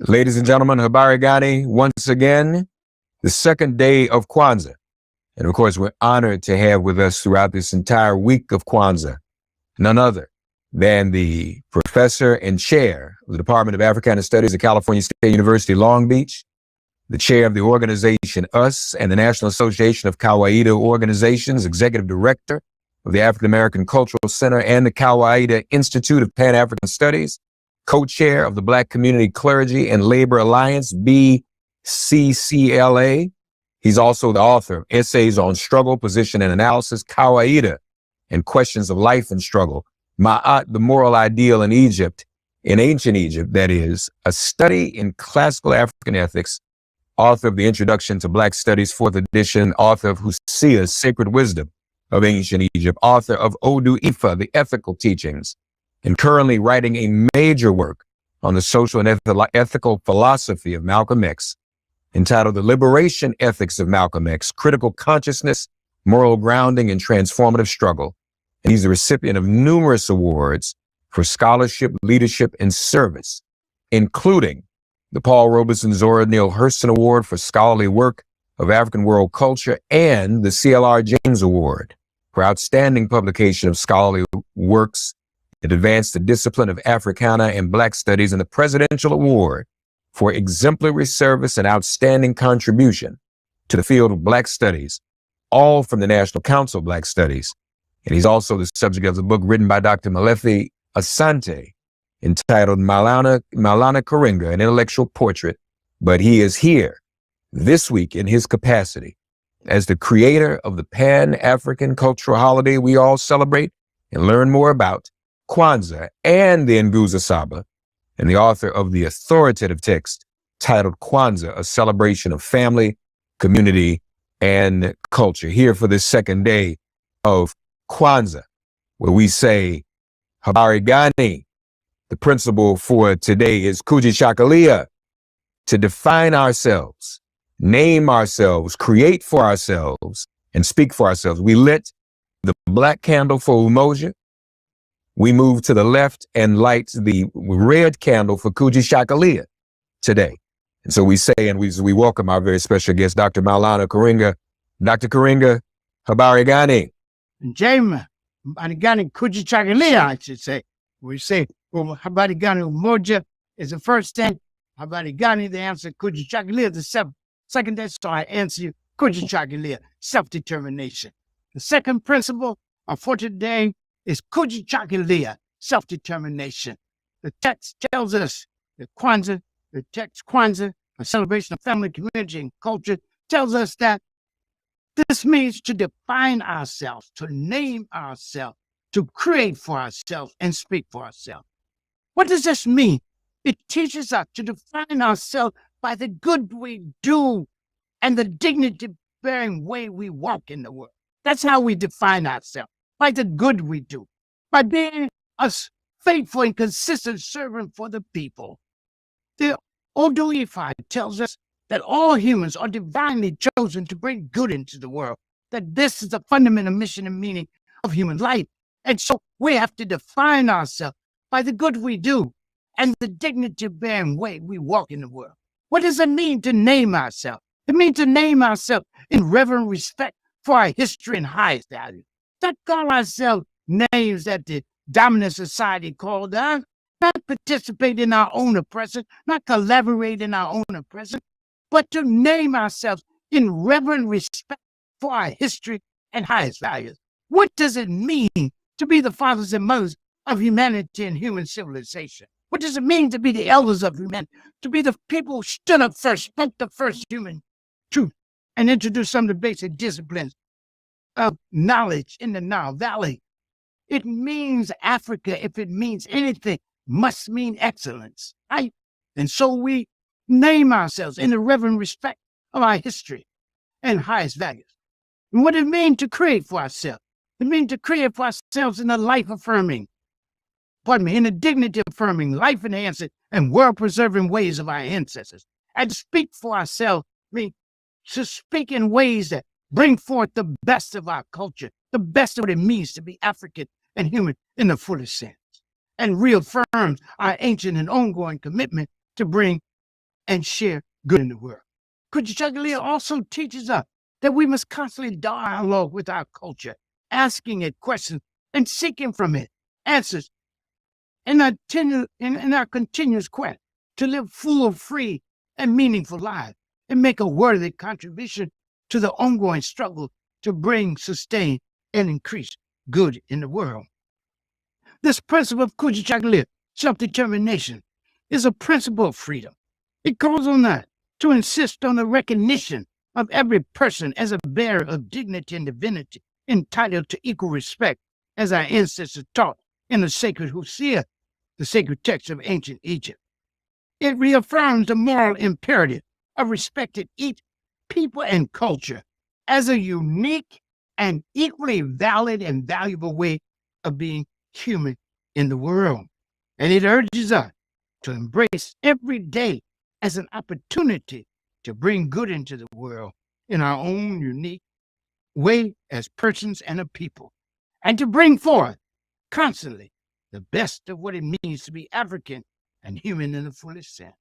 Ladies and gentlemen, Habari, Gani, once again, the second day of Kwanzaa. And of course, we're honored to have with us throughout this entire week of Kwanzaa, none other than the professor and chair of the Department of Africana Studies at California State University, Long Beach, the chair of the organization US and the National Association of Kawaida Organizations, executive director of the African American Cultural Center and the Kawaida Institute of Pan-African Studies, co-chair of the Black Community Clergy and Labor Alliance, BCCLA. He's also the author of essays on struggle, position, and analysis, Kawaida, and questions of life and struggle, Ma'at, the moral ideal in Egypt, in ancient Egypt, that is, a study in classical African ethics, author of the Introduction to Black Studies, 4th edition, author of Husia's Sacred Wisdom of Ancient Egypt, author of Odu Ifa, the Ethical Teachings, and currently writing a major work on the social and ethical philosophy of Malcolm X, entitled The Liberation Ethics of Malcolm X, Critical Consciousness, Moral Grounding, and Transformative Struggle. And he's the recipient of numerous awards for scholarship, leadership, and service, including the Paul Robeson Zora Neale Hurston Award for Scholarly Work of African World Culture and the CLR James Award for Outstanding Publication of Scholarly Works that advanced the discipline of Africana and Black Studies, and the Presidential Award for Exemplary Service and Outstanding Contribution to the field of Black Studies, all from the National Council of Black Studies. And he's also the subject of the book written by Dr. Malefi Asante, entitled Maulana Karenga, an intellectual portrait. But he is here this week in his capacity as the creator of the Pan-African cultural holiday we all celebrate and learn more about, Kwanzaa, and the Nguzo Saba, and the author of the authoritative text titled Kwanzaa, a celebration of family, community, and culture. Here for this second day of Kwanzaa, where we say, Habari Gani. The principle for today is KUJICHAGULIA, to define ourselves, name ourselves, create for ourselves, and speak for ourselves. We lit the black candle for Umoja. We move to the left and light the red candle for KUJICHAGULIA today. And so we say, and we welcome our very special guest, Dr. Maulana Karenga. Dr. Karenga, Habari Gani. James, Habari Gani, KUJICHAGULIA, I should say. We say, Habari Gani Umoja is the first thing. Habari Gani, the answer, KUJICHAGULIA, the second day. So I answer you, KUJICHAGULIA, self-determination. The second principle for today is KUJICHAGULIA, self-determination. The text tells us that Kwanzaa, the text Kwanzaa, a celebration of family, community, and culture, tells us that this means to define ourselves, to name ourselves, to create for ourselves, and speak for ourselves. What does this mean? It teaches us to define ourselves by the good we do and the dignity-bearing way we walk in the world. That's how we define ourselves. By the good we do, by being a faithful and consistent servant for the people. The Odu Ifa tells us that all humans are divinely chosen to bring good into the world, that this is the fundamental mission and meaning of human life. And so we have to define ourselves by the good we do and the dignity-bearing way we walk in the world. What does it mean to name ourselves? It means to name ourselves in reverent respect for our history and highest value. Not call ourselves names that the dominant society called us, not participate in our own oppression, not collaborate in our own oppression, but to name ourselves in reverent respect for our history and highest values. What does it mean to be the fathers and mothers of humanity and human civilization? What does it mean to be the elders of humanity, to be the people who stood up first, spoke the first human truth, and introduced some of the basic disciplines of knowledge in the Nile Valley? It means Africa, if it means anything, must mean excellence, right? And so we name ourselves in the reverent respect of our history and highest values. And what it means to create for ourselves? It means to create for ourselves in the life-affirming, in the dignity-affirming, life-enhancing, and world-preserving ways of our ancestors. And to speak for ourselves means to speak in ways that bring forth the best of our culture, the best of what it means to be African and human in the fullest sense, and reaffirms our ancient and ongoing commitment to bring and share good in the world. KUJICHAGULIA also teaches us that we must constantly dialogue with our culture, asking it questions and seeking from it answers in our continuous quest to live full, free, and meaningful lives and make a worthy contribution to the ongoing struggle to bring, sustain, and increase good in the world. This principle of KUJICHAGULIA, self-determination, is a principle of freedom. It calls on us to insist on the recognition of every person as a bearer of dignity and divinity, entitled to equal respect, as our ancestors taught in the sacred Hosea, the sacred text of ancient Egypt. It reaffirms the moral imperative of respecting each people and culture as a unique and equally valid and valuable way of being human in the world. And it urges us to embrace every day as an opportunity to bring good into the world in our own unique way as persons and a people, and to bring forth constantly the best of what it means to be African and human in the fullest sense.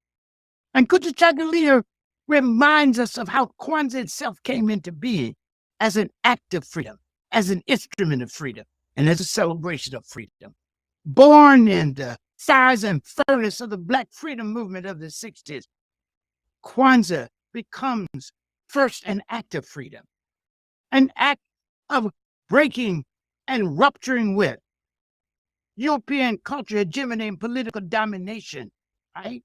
And KUJICHAGULIA reminds us of how Kwanzaa itself came into being as an act of freedom, as an instrument of freedom, and as a celebration of freedom. Born in the size and furnace of the Black freedom movement of the 60s, Kwanzaa becomes first an act of freedom, an act of breaking and rupturing with European culture, hegemony, and political domination, right?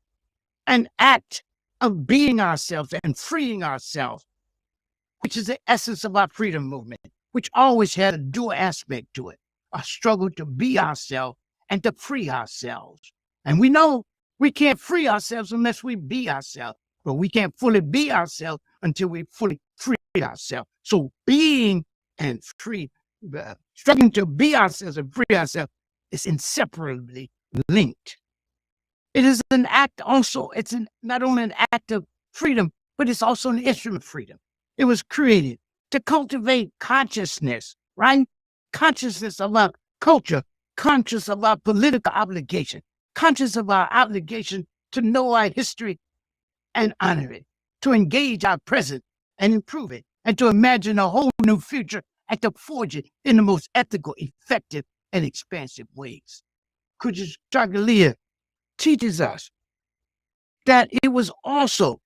An act of being ourselves and freeing ourselves, which is the essence of our freedom movement, which always had a dual aspect to it, a struggle to be ourselves and to free ourselves. And we know we can't free ourselves unless we be ourselves, but we can't fully be ourselves until we fully free ourselves. So being and free, struggling to be ourselves and free ourselves is inseparably linked. It is an act also, not only an act of freedom, but it's also an instrument of freedom. It was created to cultivate consciousness, right? Consciousness of our culture, conscious of our political obligation, conscious of our obligation to know our history and honor it, to engage our present and improve it, and to imagine a whole new future and to forge it in the most ethical, effective, and expansive ways. KUJICHAGULIA teaches us that it was also,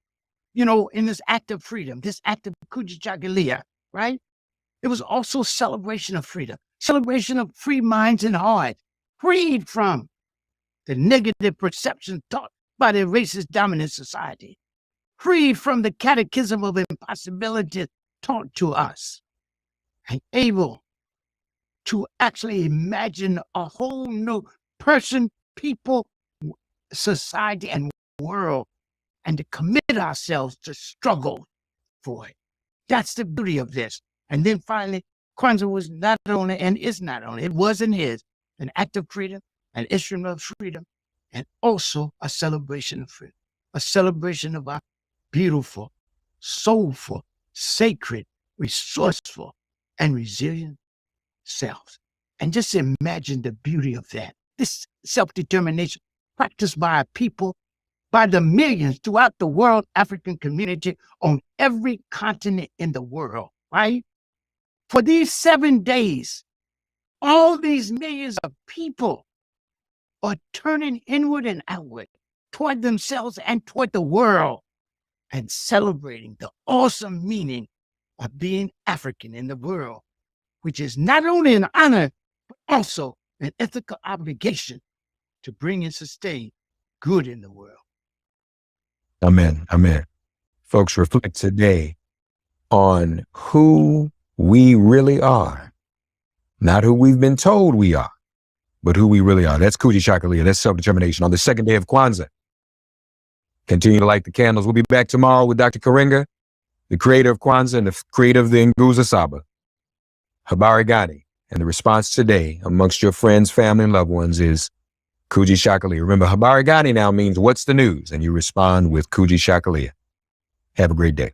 in this act of freedom, this act of KUJICHAGULIA, right? It was also celebration of freedom, celebration of free minds and hearts, freed from the negative perception taught by the racist dominant society, freed from the catechism of impossibility taught to us, and able to actually imagine a whole new person, people, society, and world, and to commit ourselves to struggle for it. That's the beauty of this. And then finally, Kwanzaa was not only, and is not only, it was and is an act of freedom, an instrument of freedom, and also a celebration of freedom, a celebration of our beautiful, soulful, sacred, resourceful, and resilient selves. And just imagine the beauty of that. This self-determination practiced by our people, by the millions throughout the world, African community on every continent in the world, right? For these 7 days, all these millions of people are turning inward and outward toward themselves and toward the world and celebrating the awesome meaning of being African in the world, which is not only an honor, but also an ethical obligation to bring and sustain good in the world. Amen. Amen. Folks, reflect today on who we really are, not who we've been told we are, but who we really are. That's KUJICHAGULIA. That's self-determination on the second day of Kwanzaa. Continue to light the candles. We'll be back tomorrow with Dr. Kareng, the creator of Kwanzaa and the creator of the Nguzo Saba, Habari Gani. And the response today amongst your friends, family, and loved ones is KUJICHAGULIA. Remember, Habari Gani now means what's the news? And you respond with KUJICHAGULIA. Have a great day.